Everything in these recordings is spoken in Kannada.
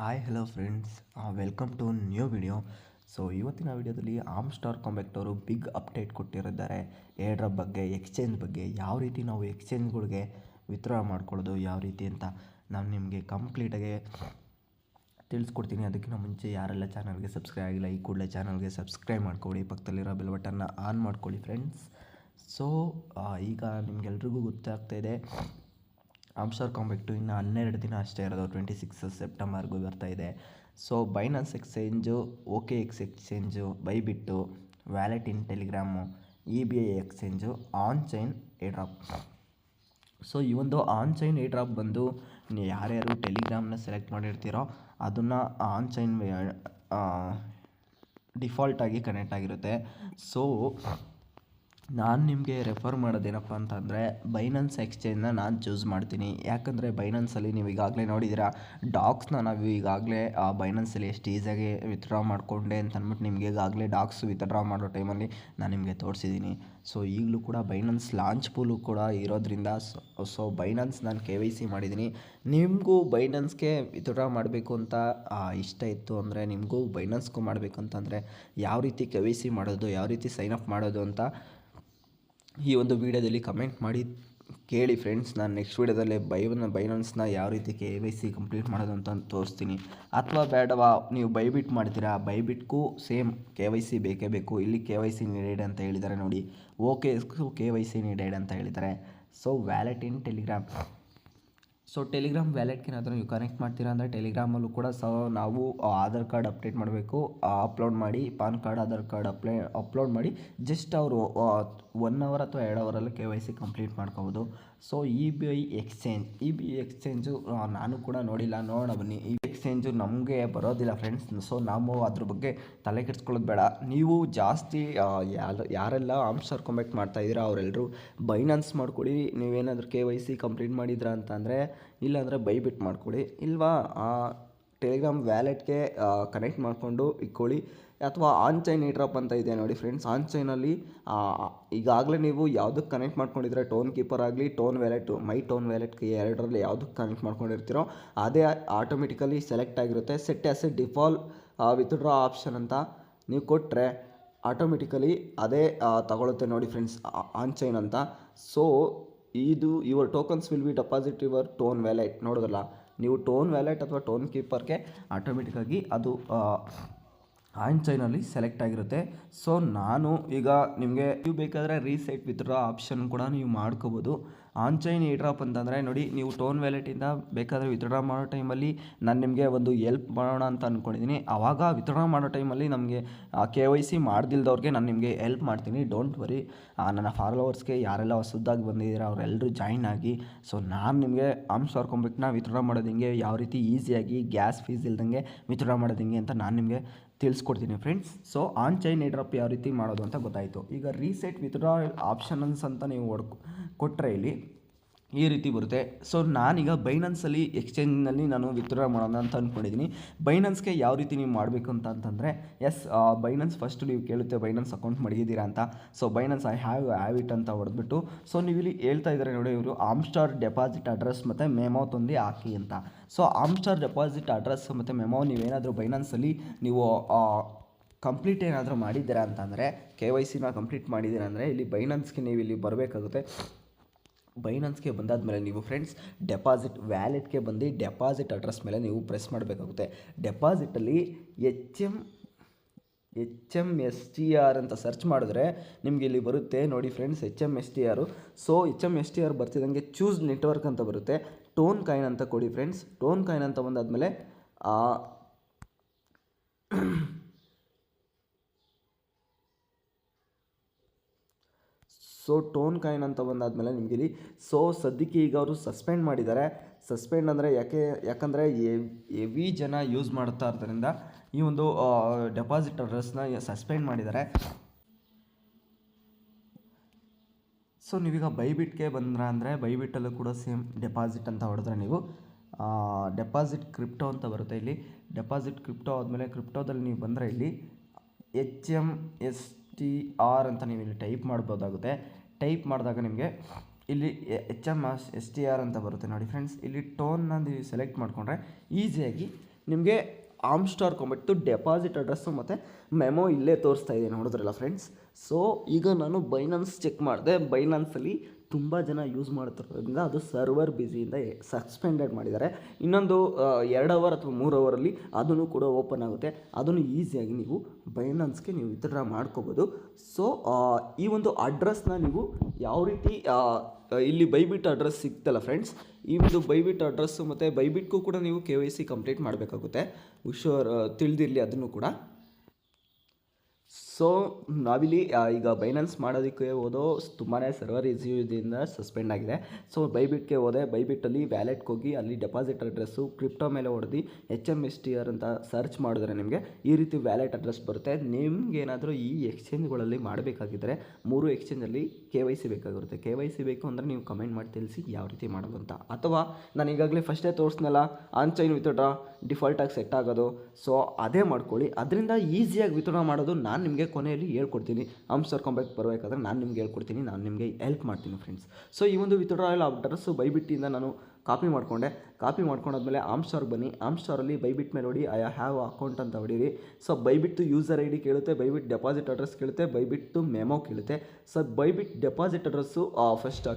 Hi hello friends, welcome to new video. So ಇವತ್ತಿನ ವಿಡಿಯೋದಲ್ಲಿ ಆರ್ಮ್ಸ್ಟಾರ್ ಕಾಂಬ್ಯಾಕ್ಟ್ ಅವರು ಬಿಗ್ ಅಪ್ಡೇಟ್ ಕೊಟ್ಟಿರಿದ್ದಾರೆ. ಏರ್ ಡ್ರಾಪ್ ಬಗ್ಗೆ, ಎಕ್ಸ್ಚೇಂಜ್ ಬಗ್ಗೆ, ಯಾವ ರೀತಿ ನಾವು ಎಕ್ಸ್ಚೇಂಜ್ಗಳಿಗೆ ವಿತ್ಡ್ರಾ ಮಾಡ್ಕೊಳ್ಳೋದು ಯಾವ ರೀತಿ ಅಂತ ನಾನು ನಿಮಗೆ ಕಂಪ್ಲೀಟಾಗಿ ತಿಳಿಸ್ಕೊಡ್ತೀನಿ. ಅದಕ್ಕಿಂತ ಮುಂಚೆ ಯಾರೆಲ್ಲ ಚಾನಲ್ಗೆ ಸಬ್ಸ್ಕ್ರೈಬ್ ಆಗಿಲ್ಲ ಈ ಕೂಡಲೇ ಚಾನಲ್ಗೆ ಸಬ್ಸ್ಕ್ರೈಬ್ ಮಾಡ್ಕೊಳ್ಳಿ, ಪಕ್ಕದಲ್ಲಿರೋ ಬೆಲ್ ಬಟನ್ನ ಆನ್ ಮಾಡ್ಕೊಳ್ಳಿ ಫ್ರೆಂಡ್ಸ್. ಸೊ ಈಗ ನಿಮಗೆಲ್ರಿಗೂ ಗೊತ್ತಾಗ್ತಾಯಿದೆ, ಆರ್ಮ್ಸ್ಟಾರ್ ಕಾಂಬ್ಯಾಕ್ಟು ಇನ್ನು 12 ದಿನ ಅಷ್ಟೇ ಇರೋದು, 26 ಸೆಪ್ಟೆಂಬರ್ಗೂ ಬರ್ತಾಯಿದೆ. So Binance exchange, OKX exchange, Bybit, wallet in Telegram, EBI exchange, on chain airdrop. So ಈ ಒಂದು ಆನ್ ಚೈನ್ ಏರ್ ಡ್ರಾಪ್ ಬಂದು ಯಾರ್ಯಾರು ಟೆಲಿಗ್ರಾಮ್ನ ಸೆಲೆಕ್ಟ್ ಮಾಡಿರ್ತೀರೋ ಅದನ್ನು ಆನ್ ಚೈನ್ ಡಿಫಾಲ್ಟಾಗಿ ಕನೆಕ್ಟ್ ಆಗಿರುತ್ತೆ. ಸೊ ನಾನು ನಿಮಗೆ ರೆಫರ್ ಮಾಡೋದೇನಪ್ಪ ಅಂತಂದರೆ ಬೈನಾನ್ಸ್ ಎಕ್ಸ್ಚೇಂಜ್ನ ನಾನು ಚೂಸ್ ಮಾಡ್ತೀನಿ. ಯಾಕಂದರೆ ಬೈನಾನ್ಸಲ್ಲಿ ನೀವು ಈಗಾಗಲೇ ನೋಡಿದ್ದೀರಾ, ಡಾಕ್ಸ್ನ ನಾವು ಈಗಾಗಲೇ ಬೈನಾನ್ಸಲ್ಲಿ ಎಷ್ಟು ಈಸಿಯಾಗಿ ವಿತ್ಡ್ರಾ ಮಾಡಿಕೊಂಡೆ ಅಂತ ಅಂದ್ಬಿಟ್ಟು ನಿಮಗೆ ಈಗಾಗಲೇ ಡಾಕ್ಸ್ ವಿತ್ಡ್ರಾ ಮಾಡೋ ಟೈಮಲ್ಲಿ ನಾನು ನಿಮಗೆ ತೋರಿಸಿದ್ದೀನಿ. ಸೊ ಈಗಲೂ ಕೂಡ ಬೈನಾನ್ಸ್ ಲಾಂಚ್ ಪೂಲು ಕೂಡ ಇರೋದ್ರಿಂದ ಸೊ ಬೈನಾನ್ಸ್ ನಾನು KYC ಮಾಡಿದ್ದೀನಿ. ನಿಮಗೂ ಬೈನಾನ್ಸ್ಗೆ ವಿತ್ಡ್ರಾ ಮಾಡಬೇಕು ಅಂತ ಇಷ್ಟ ಇತ್ತು ಅಂದರೆ, ನಿಮಗೂ ಬೈನಾನ್ಸ್ಗೂ ಮಾಡಬೇಕು ಅಂತಂದರೆ ಯಾವ ರೀತಿ KYC ಮಾಡೋದು, ಯಾವ ರೀತಿ ಸೈನಪ್ ಮಾಡೋದು ಅಂತ ಈ ಒಂದು ವೀಡಿಯೋದಲ್ಲಿ ಕಮೆಂಟ್ ಮಾಡಿ ಕೇಳಿ ಫ್ರೆಂಡ್ಸ್. ನಾನು ನೆಕ್ಸ್ಟ್ ವೀಡಿಯೋದಲ್ಲಿ ಬೈನಾನ್ಸ್ನ ಯಾವ ರೀತಿ KYC ಕಂಪ್ಲೀಟ್ ಮಾಡೋದು ಅಂತ ತೋರಿಸ್ತೀನಿ. ಅಥವಾ ಬೇಡವಾ ನೀವು ಬೈಬಿಟ್ ಮಾಡ್ತೀರಾ, ಬೈಬಿಟ್ಗೂ ಸೇಮ್ KYC ಬೇಕೇ ಬೇಕು. ಇಲ್ಲಿ KYC ನೀಡೆಡ್ ಅಂತ ಹೇಳಿದ್ದಾರೆ ನೋಡಿ, OKXಗೂ KYC ನೀಡೆಡ್ ಅಂತ ಹೇಳಿದ್ದಾರೆ. ಸೊ ವ್ಯಾಲೆಟ್ ಇನ್ ಟೆಲಿಗ್ರಾಮ್, ಸೊ ಟೆಲಿಗ್ರಾಮ್ ವ್ಯಾಲೆಟ್ಗೆ ಏನಾದರೂ ನೀವು ಕನೆಕ್ಟ್ ಮಾಡ್ತೀರಾ ಅಂದರೆ ಟೆಲಿಗ್ರಾಮಲ್ಲೂ ಕೂಡ ನಾವು ಆಧಾರ್ ಕಾರ್ಡ್ ಅಪ್ಡೇಟ್ ಮಾಡಬೇಕು, ಅಪ್ಲೋಡ್ ಮಾಡಿ, PAN card, Aadhaar card upload ಮಾಡಿ ಜಸ್ಟ್ ಅವರು 1 ಅವರ್ ಅಥವಾ 2 ಅವರಲ್ಲಿ KYC ಕಂಪ್ಲೀಟ್ ಮಾಡ್ಕೋಬೋದು. ಸೊ EBI ಎಕ್ಸ್ಚೇಂಜು ನಾನು ಕೂಡ ನೋಡಿಲ್ಲ, ನೋಡೋಣ ಬನ್ನಿ. ಈ ಎಕ್ಸ್ಚೇಂಜು ನಮಗೆ ಬರೋದಿಲ್ಲ ಫ್ರೆಂಡ್ಸ್. ಸೊ ನಾವು ಅದ್ರ ಬಗ್ಗೆ ತಲೆ ಕೆಡಿಸ್ಕೊಳ್ಳೋದು ಬೇಡ. ನೀವು ಜಾಸ್ತಿ ಯಾರೆಲ್ಲ ಆರ್ಮ್ಸ್ಟಾರ್ ಕಾಂಬ್ಯಾಕ್ಟ್ ಮಾಡ್ತಾಯಿದ್ದೀರಾ ಅವರೆಲ್ಲರೂ ಬೈನಾನ್ಸ್ ಮಾಡ್ಕೊಳ್ಳಿ. ನೀವೇನಾದರೂ KYC ಕಂಪ್ಲೀಟ್ ಮಾಡಿದ್ರಾ ಅಂತಂದರೆ, ಇಲ್ಲಾಂದರೆ ಬೈಬಿಟ್ ಮಾಡ್ಕೊಳ್ಳಿ, ಇಲ್ವಾ ಟೆಲಿಗ್ರಾಮ್ ವ್ಯಾಲೆಟ್ಗೆ ಕನೆಕ್ಟ್ ಮಾಡಿಕೊಂಡು ಇಟ್ಕೊಳ್ಳಿ. ಅಥವಾ ಆನ್ ಚೈನ್ ಏರ್ ಡ್ರಾಪ್ ಅಂತ ಇದೆ ನೋಡಿ ಫ್ರೆಂಡ್ಸ್. ಆನ್ ಚೈನಲ್ಲಿ ಈಗಾಗಲೇ ನೀವು ಯಾವುದಕ್ಕೆ ಕನೆಕ್ಟ್ ಮಾಡ್ಕೊಂಡಿದ್ರೆ, ಟೋನ್ ಕೀಪರ್ ಆಗಲಿ, ಟೋನ್ ವ್ಯಾಲೆಟು, ಮೈ ಟೋನ್ ವ್ಯಾಲೆಟ್ಗೆ ಎರಡರಲ್ಲಿ ಯಾವುದಕ್ಕೆ ಕನೆಕ್ಟ್ ಮಾಡ್ಕೊಂಡಿರ್ತೀರೋ ಅದೇ ಆಟೋಮೆಟಿಕಲಿ ಸೆಲೆಕ್ಟ್ ಆಗಿರುತ್ತೆ. Set as a default withdraw option ಅಂತ ನೀವು ಕೊಟ್ಟರೆ ಆಟೋಮೆಟಿಕಲಿ ಅದೇ ತಗೊಳುತ್ತೆ ನೋಡಿ ಫ್ರೆಂಡ್ಸ್, ಆನ್ ಚೈನ್ ಅಂತ. ಸೊ ಇದು your tokens will be deposit your Ton wallet. ನೋಡೋದಲ್ಲ, ನೀವು ಟೋನ್ ವ್ಯಾಲೆಟ್ ಅಥವಾ ಟೋನ್ ಕೀಪರ್ಗೆ ಆಟೋಮೆಟಿಕ್ಕಾಗಿ ಅದು ಆನ್ ಚೈನಲ್ಲಿ ಸೆಲೆಕ್ಟ್ ಆಗಿರುತ್ತೆ. ಸೊ ನಾನು ಈಗ ನಿಮಗೆ ನೀವು ಬೇಕಾದರೆ ರೀಸೆಟ್ ವಿತ್ಡ್ರಾ ಆಪ್ಷನ್ ಕೂಡ ನೀವು ಮಾಡ್ಕೋಬೋದು. ಆನ್ ಚೈನ್ ಏರ್ ಡ್ರಾಪ್ ಅಂತಂದರೆ ನೋಡಿ, ನೀವು ಟೋನ್ ವ್ಯಾಲೆಟಿಂದ ಬೇಕಾದರೆ ವಿತ್ಡ್ರಾ ಮಾಡೋ ಟೈಮಲ್ಲಿ ನಾನು ನಿಮಗೆ ಒಂದು ಎಲ್ಪ್ ಮಾಡೋಣ ಅಂತ ಅಂದ್ಕೊಂಡಿದ್ದೀನಿ. ಆವಾಗ ವಿತ್ಡ್ರಾ ಮಾಡೋ ಟೈಮಲ್ಲಿ ನಮಗೆ KYC ಮಾಡ್ದಿಲ್ದವ್ರಿಗೆ ನಾನು ನಿಮಗೆ ಹೆಲ್ಪ್ ಮಾಡ್ತೀನಿ, ಡೋಂಟ್ ವರಿ. ನನ್ನ ಫಾಲೋವರ್ಸ್ಗೆ ಯಾರೆಲ್ಲ ಹೊಸದಾಗಿ ಬಂದಿದ್ದೀರಾ ಅವರೆಲ್ಲರೂ ಜಾಯಿನ್ ಆಗಿ. ಸೊ ನಾನು ನಿಮಗೆ ಆರ್ಮ್ಸ್ಟಾರ್ ಕಾಂಬ್ಯಾಕ್ಟ್ನ ವಿತ್ಡ್ರಾ ಮಾಡೋದು ಹಿಂಗೆ, ಯಾವ ರೀತಿ ಈಸಿಯಾಗಿ ಗ್ಯಾಸ್ ಫೀಸ್ ಇಲ್ದಂಗೆ ವಿತ್ಡ್ರಾ ಮಾಡೋದು ಹಿಂಗೆ ಅಂತ ನಾನು ನಿಮಗೆ ತಿಳಿಸ್ಕೊಡ್ತೀನಿ friends. So on chain air drop ಯಾವ ರೀತಿ ಮಾಡೋದು ಅಂತ ಗೊತ್ತಾಯಿತು. ಈಗ ರೀಸೆಟ್ ವಿತ್ಡ್ರಾ ಆಪ್ಷನ್ಸ್ ಅಂತ ನೀವು ಕೊಟ್ಟರೆ ಇಲ್ಲಿ ಈ ರೀತಿ ಬರುತ್ತೆ. ಸೊ ನಾನೀಗ ಬೈನಾನ್ಸಲ್ಲಿ ಎಕ್ಸ್ಚೇಂಜ್ನಲ್ಲಿ ನಾನು ವಿತ್ಡ್ರಾ ಮಾಡೋಣ ಅಂತ ಅಂದ್ಕೊಂಡಿದ್ದೀನಿ. ಬೈನಾನ್ಸ್ಗೆ ಯಾವ ರೀತಿ ನೀವು ಮಾಡಬೇಕು ಅಂತಂದರೆ, ಬೈನಾನ್ಸ್ ಫಸ್ಟ್ ನೀವು ಕೇಳುತ್ತೆ ಬೈನಾನ್ಸ್ ಅಕೌಂಟ್ ಮಡಗಿದ್ದೀರಾ ಅಂತ. So Binance I have it ಅಂತ ಹೊಡೆದ್ಬಿಟ್ಟು, ಸೊ ನೀವು ಇಲ್ಲಿ ಹೇಳ್ತಾ ಇದ್ದಾರೆ ನೋಡಿ ಇವರು, ಆರ್ಮ್ಸ್ಟಾರ್ ಡೆಪಾಸಿಟ್ ಅಡ್ರೆಸ್ ಮತ್ತು ಮೆಮೋ ತಂದು ಹಾಕಿ ಅಂತ. ಸೊ ಆರ್ಮ್ಸ್ಟಾರ್ ಡೆಪಾಸಿಟ್ ಅಡ್ರೆಸ್ ಮತ್ತು ಮೆಮೋ ನೀವೇನಾದರೂ ಬೈನಾನ್ಸಲ್ಲಿ ನೀವು ಕಂಪ್ಲೀಟ್ ಏನಾದರೂ ಮಾಡಿದ್ದೀರಾ ಅಂತಂದರೆ, KYCನ ಕಂಪ್ಲೀಟ್ ಮಾಡಿದ್ದೀರಾ ಅಂದರೆ ಇಲ್ಲಿ ಬೈನಾನ್ಸ್ಗೆ ನೀವು ಇಲ್ಲಿ ಬರಬೇಕಾಗುತ್ತೆ. ಬೈನಾನ್ಸ್ಗೆ ಬಂದಾದಮೇಲೆ ನೀವು ಫ್ರೆಂಡ್ಸ್ ಡೆಪಾಸಿಟ್ ವ್ಯಾಲೆಟ್ಗೆ ಬಂದು ಡೆಪಾಸಿಟ್ ಅಡ್ರೆಸ್ ಮೇಲೆ ನೀವು ಪ್ರೆಸ್ ಮಾಡಬೇಕಾಗುತ್ತೆ. ಡೆಪಾಸಿಟಲ್ಲಿ HMSTR ಅಂತ ಸರ್ಚ್ ಮಾಡಿದ್ರೆ ನಿಮಗೆ ಇಲ್ಲಿ ಬರುತ್ತೆ ನೋಡಿ ಫ್ರೆಂಡ್ಸ್, HMSTR. ಸೊ HMSTR ಬರ್ತಿದ್ದಂಗೆ ಚೂಸ್ ನೆಟ್ವರ್ಕ್ ಅಂತ ಬರುತ್ತೆ, ಟೋನ್ ಕಾಯಿನ್ ಅಂತ ಕೊಡಿ ಫ್ರೆಂಡ್ಸ್. ಟೋನ್ ಕಾಯಿನ್ ಅಂತ ಬಂದಾದಮೇಲೆ ಸೊ ಟೋನ್ ಕಾಯಿನ್ ಅಂತ ಬಂದಾದಮೇಲೆ ನಿಮಗೆ ಇಲ್ಲಿ, ಸೊ ಸದ್ಯಕ್ಕೆ ಈಗ ಅವರು ಸಸ್ಪೆಂಡ್ ಮಾಡಿದ್ದಾರೆ. ಸಸ್ಪೆಂಡ್ ಅಂದರೆ ಯಾಕಂದರೆ ಹೆವಿ ಜನ ಯೂಸ್ ಮಾಡ್ತಾ ಇರೋದ್ರಿಂದ ಈ ಒಂದು ಡೆಪಾಸಿಟ್ ಅಡ್ರೆಸ್ನ ಸಸ್ಪೆಂಡ್ ಮಾಡಿದ್ದಾರೆ. ಸೊ ನೀವೀಗ ಬೈಬಿಟ್ಗೆ ಬಂದ್ರ ಅಂದರೆ ಬೈಬಿಟ್ಟಲ್ಲೂ ಕೂಡ ಸೇಮ್ ಡೆಪಾಸಿಟ್ ಅಂತ ಹೊಡೆದ್ರೆ ನೀವು ಡೆಪಾಸಿಟ್ ಕ್ರಿಪ್ಟೋ ಅಂತ ಬರುತ್ತೆ. ಇಲ್ಲಿ ಡೆಪಾಸಿಟ್ ಕ್ರಿಪ್ಟೋ ಆದಮೇಲೆ ಕ್ರಿಪ್ಟೋದಲ್ಲಿ ನೀವು ಬಂದರೆ ಇಲ್ಲಿ HMSTR ಅಂತ ನೀವು ಇಲ್ಲಿ ಟೈಪ್ ಮಾಡ್ಬೋದಾಗುತ್ತೆ. ಟೈಪ್ ಮಾಡಿದಾಗ ನಿಮಗೆ ಇಲ್ಲಿ HMSTR ಅಂತ ಬರುತ್ತೆ ನೋಡಿ ಫ್ರೆಂಡ್ಸ್. ಇಲ್ಲಿ ಟೋನ್ನ ನೀವು ಸೆಲೆಕ್ಟ್ ಮಾಡಿಕೊಂಡ್ರೆ ಈಸಿಯಾಗಿ ನಿಮಗೆ ಆಮ್ಸ್ಟಾರ್ ಕಾಮೆಟ್ದು ಡೆಪಾಸಿಟ್ ಅಡ್ರೆಸ್ಸು ಮತ್ತು ಮೆಮೊ ಇಲ್ಲೇ ತೋರಿಸ್ತಾ ಇದೆ ನೋಡಿದ್ರಲ್ಲ ಫ್ರೆಂಡ್ಸ್. ಸೊ ಈಗ ನಾನು ಬೈನಾನ್ಸ್ ಚೆಕ್ ಮಾಡಿದೆ. ಬೈನಾನ್ಸಲ್ಲಿ ತುಂಬ ಜನ ಯೂಸ್ ಮಾಡ್ತಿರೋದ್ರಿಂದ ಅದು ಸರ್ವರ್ ಬ್ಯುಸಿಯಿಂದ ಸಸ್ಪೆಂಡೆಡ್ ಮಾಡಿದ್ದಾರೆ. ಇನ್ನೊಂದು 2 ಅವರ್ ಅಥವಾ 3 ಅವರಲ್ಲಿ ಅದನ್ನು ಕೂಡ ಓಪನ್ ಆಗುತ್ತೆ. ಅದನ್ನು ಈಸಿಯಾಗಿ ನೀವು ಬೈನಾನ್ಸ್ಗೆ ನೀವು ವಿತ್ಡ್ರಾ ಮಾಡ್ಕೋಬೋದು. ಸೊ ಈ ಒಂದು ಅಡ್ರೆಸ್ನ ನೀವು ಯಾವ ರೀತಿ ಇಲ್ಲಿ ಬೈಬಿಟ್ ಅಡ್ರೆಸ್ ಸಿಗ್ತಲ್ಲ ಫ್ರೆಂಡ್ಸ್, ಈ ಒಂದು ಬೈಬಿಟ್ ಅಡ್ರೆಸ್ಸು ಮತ್ತು ಬೈಬಿಟ್ಗೂ ಕೂಡ ನೀವು KYC ಕಂಪ್ಲೀಟ್ ಮಾಡಬೇಕಾಗುತ್ತೆ. ಹುಷಾರ್ ತಿಳಿದಿರಲಿ ಅದನ್ನು ಕೂಡ. ಸೊ ನಾವಿಲ್ಲಿ ಈಗ ಬೈನಾನ್ಸ್ ಮಾಡೋದಕ್ಕೆ ಹೋದೋ ತುಂಬಾ ಸರ್ವರ್ ಇಶ್ಯೂದಿಂದ ಸಸ್ಪೆಂಡ್ ಆಗಿದೆ. ಸೊ ಬೈಬಿಟ್ಗೆ ಹೋದೆ. ಬೈಬಿಟ್ಟಲ್ಲಿ ವ್ಯಾಲೆಟ್ಗೆ ಹೋಗಿ ಅಲ್ಲಿ ಡೆಪಾಸಿಟ್ ಅಡ್ರೆಸ್ಸು ಕ್ರಿಪ್ಟೋ ಮೇಲೆ ಹೊಡೆದು HMSTR ಅಂತ ಸರ್ಚ್ ಮಾಡಿದ್ರೆ ನಿಮಗೆ ಈ ರೀತಿ ವ್ಯಾಲೆಟ್ ಅಡ್ರೆಸ್ ಬರುತ್ತೆ. ನಿಮ್ಗೇನಾದರೂ ಈ ಎಕ್ಸ್ಚೇಂಜ್ಗಳಲ್ಲಿ ಮಾಡಬೇಕಾಗಿದ್ದರೆ 3 ಎಕ್ಸ್ಚೇಂಜಲ್ಲಿ KYC ಬೇಕಾಗಿರುತ್ತೆ. KYC ಬೇಕು ಅಂದರೆ ನೀವು ಕಮೆಂಟ್ ಮಾಡಿ ತಿಳಿಸಿ ಯಾವ ರೀತಿ ಮಾಡೋದು ಅಂತ. ಅಥವಾ ನಾನು ಈಗಾಗಲೇ ಫಸ್ಟೇ ತೋರಿಸ್ನಲ್ಲ ಆನ್ ಚೈನ್ ವಿತ್ಡ್ರಾ ಡಿಫಾಲ್ಟಾಗಿ ಸೆಟ್ ಆಗೋದು. ಸೊ ಅದೇ ಮಾಡ್ಕೊಳ್ಳಿ. ಅದರಿಂದ ಈಸಿಯಾಗಿ ವಿತ್ಡ್ರಾ ಮಾಡೋದು ನಾನು ನಿಮಗೆ ಕೊನೆಯಲ್ಲಿ ಹೇಳ್ಕೊಡ್ತೀನಿ. ಆಮ್ಸ್ಟಾರ್ ಕಾಮೆಟ್ ಬರಬೇಕಾದ್ರೆ ನಾನು ನಿಮ್ಗೆ ಹೇಳ್ಕೊಡ್ತೀನಿ, ನಾನು ನಿಮಗೆ ಹೆಲ್ಪ್ ಮಾಡ್ತೀನಿ ಫ್ರೆಂಡ್ಸ್. ಸೊ ಈ ಒಂದು ವಿತ್ಡ್ರಾಯಲ್ ಅಡ್ರೆಸ್ಸು ಬೈಬಿಟ್ಟಿಂದ ನಾನು ಕಾಪಿ ಮಾಡ್ಕೊಂಡಾದ್ಮೇಲೆ ಆಮ್ಸ್ಟಾರ್ಗೆ ಬನ್ನಿ. ಆಮ್ಸ್ಟಾರಲ್ಲಿ ಬೈಬಿಟ್ ಮೇಲೆ ಹೊಡಿ, ಐ ಹ್ಯಾವ್ ಅಕೌಂಟ್ ಅಂತ ಹೊಡೀರಿ. ಸೊ ಬೈಬಿಟ್ಟು ಯೂಸರ್ ID ಕೇಳುತ್ತೆ, ಬೈಬಿಟ್ ಡೆಪಾಸಿಟ್ ಅಡ್ರೆಸ್ ಕೇಳುತ್ತೆ, ಬೈಬಿಟ್ಟು ಮೆಮೊ ಕೇಳುತ್ತೆ. So Bybit deposit address first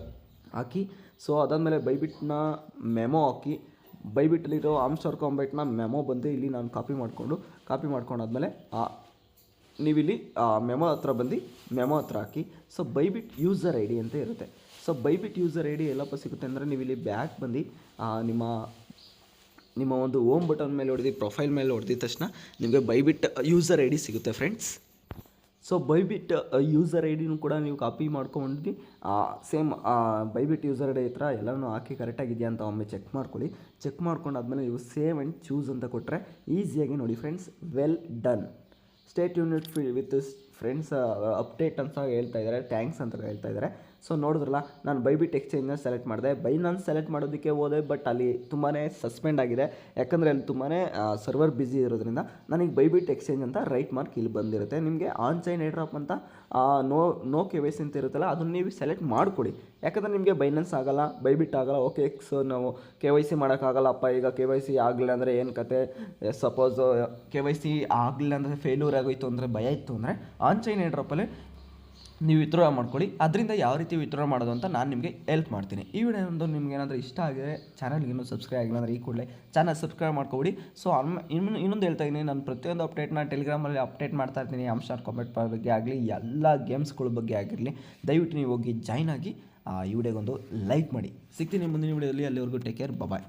ಹಾಕಿ. ಸೊ ಅದಾದಮೇಲೆ ಬೈಬಿಟ್ನ ಮೆಮೊ ಹಾಕಿ. ಬೈಬಿಟ್ಟಲ್ಲಿರೋ ಆಮ್ಸ್ಟಾರ್ ಕಾಮೆಟ್ನ ಮೆಮೊ ಬಂದು ಇಲ್ಲಿ ನಾನು ಕಾಪಿ ಮಾಡ್ಕೊಂಡಾದ್ಮೇಲೆ ನೀವಿಲ್ಲಿ ಮೆಮೊ ಹತ್ರ ಬಂದು ಮೆಮೊ ಹತ್ರ ಹಾಕಿ. ಸೊ ಬೈಬಿಟ್ ಯೂಸರ್ ID ಅಂತ ಇರುತ್ತೆ. ಸೊ ಬೈಬಿಟ್ ಯೂಸರ್ ID ಎಲ್ಲಪ್ಪ ಸಿಗುತ್ತೆ ಅಂದರೆ ನೀವಿಲ್ಲಿ ಬ್ಯಾಕ್ ಬಂದು ನಿಮ್ಮ ಒಂದು ಹೋಮ್ ಬಟನ್ ಮೇಲೆ ಹೊಡೆದು ಪ್ರೊಫೈಲ್ ಮೇಲೆ ಹೊಡೆದಿದ ತಕ್ಷಣ ನಿಮಗೆ ಬೈಬಿಟ್ ಯೂಸರ್ ID ಸಿಗುತ್ತೆ ಫ್ರೆಂಡ್ಸ್. ಸೊ ಬೈಬಿಟ್ ಯೂಸರ್ ಐಡಿನೂ ಕೂಡ ನೀವು ಕಾಪಿ ಮಾಡ್ಕೊಂಡು ಸೇಮ್ ಬೈಬಿಟ್ ಯೂಸರ್ ID ಹತ್ರ ಎಲ್ಲನೂ ಹಾಕಿ ಕರೆಕ್ಟಾಗಿದೆಯಾ ಅಂತ ಒಮ್ಮೆ ಚೆಕ್ ಮಾಡ್ಕೊಳ್ಳಿ. ಚೆಕ್ ಮಾಡ್ಕೊಂಡಾದ್ಮೇಲೆ ನೀವು ಸೇವ್ ಆ್ಯಂಡ್ ಚೂಸ್ ಅಂತ ಕೊಟ್ಟರೆ ಈಸಿಯಾಗಿ ನೋಡಿ friends, well done. Stay tuned with friends update ಅಂತ ಹೇಳ್ತಾ ಇದ್ದಾರೆ, ಥ್ಯಾಂಕ್ಸ್ ಅಂತ ಹೇಳ್ತಾ ಇದ್ದಾರೆ. ಸೊ ನೋಡಿದ್ರಲ್ಲ, ನಾನು ಬೈಬಿಟ್ ಎಕ್ಸ್ಚೇಂಜ್ನ ಸೆಲೆಕ್ಟ್ ಮಾಡಿದೆ. ಬೈನಾನ್ಸ್ ಸೆಲೆಕ್ಟ್ ಮಾಡೋದಕ್ಕೆ ಹೋದೆ, ಬಟ್ ಅಲ್ಲಿ ತುಂಬಾ ಸಸ್ಪೆಂಡ್ ಆಗಿದೆ. ಯಾಕಂದರೆ ಅಲ್ಲಿ ತುಂಬಾ ಸರ್ವರ್ ಬ್ಯುಸಿ ಇರೋದ್ರಿಂದ ನನಗೆ ಬೈಬಿಟ್ ಎಕ್ಸ್ಚೇಂಜ್ ಅಂತ ರೈಟ್ ಮಾರ್ಕ್ ಇಲ್ಲಿ ಬಂದಿರುತ್ತೆ. ನಿಮಗೆ ಆನ್ ಚೈನ್ ಏರ್ಡ್ರಾಪ್ ಅಂತ ನೋ KYC ಅಂತ ಇರುತ್ತಲ್ಲ, ಅದನ್ನು ನೀವು ಸೆಲೆಕ್ಟ್ ಮಾಡಿಕೊಡಿ. ಯಾಕಂದರೆ ನಿಮಗೆ ಬೈನಾನ್ಸ್ ಆಗೋಲ್ಲ, ಬೈಬಿಟ್ ಆಗೋಲ್ಲ. ಓಕೆ, ಸೊ ನಾವು KYC ಮಾಡೋಕ್ಕಾಗಲ್ಲಪ್ಪ. ಈಗ KYC ಆಗಲಿಲ್ಲ ಅಂದರೆ ಏನು ಕತೆ, ಸಪೋಸು KYC ಆಗಲಿಲ್ಲ ಅಂದರೆ ಫೇಲ್ಯೂರ್ ಆಗೋಯ್ತು ಅಂದರೆ ಭಯ ಇತ್ತು ಅಂದರೆ ಆನ್ ಚೈನ್ ಏರ್ಡ್ರಾಪಲ್ಲಿ ನೀವು ವಿತ್ಡ್ರಾ ಮಾಡ್ಕೊಳ್ಳಿ. ಅದರಿಂದ ಯಾವ ರೀತಿ ವಿತ್ಡ್ರಾ ಮಾಡೋದು ಅಂತ ನಾನು ನಿಮಗೆ ಹೆಲ್ಪ್ ಮಾಡ್ತೀನಿ. ಈ ವಿಡಿಯೋ ಒಂದು ನಿಮ್ಗೆ ಏನಾದರೂ ಇಷ್ಟ ಆಗಿದೆ, ಚಾನಲ್ಗೆ ಇನ್ನೂ ಸಬ್ಸ್ಕ್ರೈಬ್ ಆಗಿಲ್ಲ ಅಂದರೆ ಈ ಕೂಡಲೇ ಚಾನಲ್ ಸಬ್ಸ್ಕ್ರೈಬ್ ಮಾಡ್ಕೊಬಿಡಿ. ಸೊ ಇನ್ನೊಂದು ಹೇಳ್ತಾ ಇದ್ದೀನಿ, ನಾನು ಪ್ರತಿಯೊಂದು ಅಪ್ಡೇಟ್ನ ಟೆಲಿಗ್ರಾಮಲ್ಲಿ ಅಪ್ಡೇಟ್ ಮಾಡ್ತಾ ಇರ್ತೀನಿ. ಆಮ್ಸ್ಟಾರ್ ಕಾಮೆಟ್ ಬಗ್ಗೆ ಆಗಲಿ, ಎಲ್ಲ ಗೇಮ್ಸ್ಗಳ ಬಗ್ಗೆ ಆಗಿರಲಿ, ದಯವಿಟ್ಟು ನೀವು ಹೋಗಿ ಜಾಯ್ನ್ ಆಗಿ ಈ ವಿಡಿಯೋಗೊಂದು ಲೈಕ್ ಮಾಡಿ. ಸಿಗ್ತೀನಿ ಮುಂದಿನ ವಿಡಿಯೋದಲ್ಲಿ. ಅಲ್ಲಿವರೆಗೂ ಟೇಕ್ ಕೇರ್, ಬಾಯ್.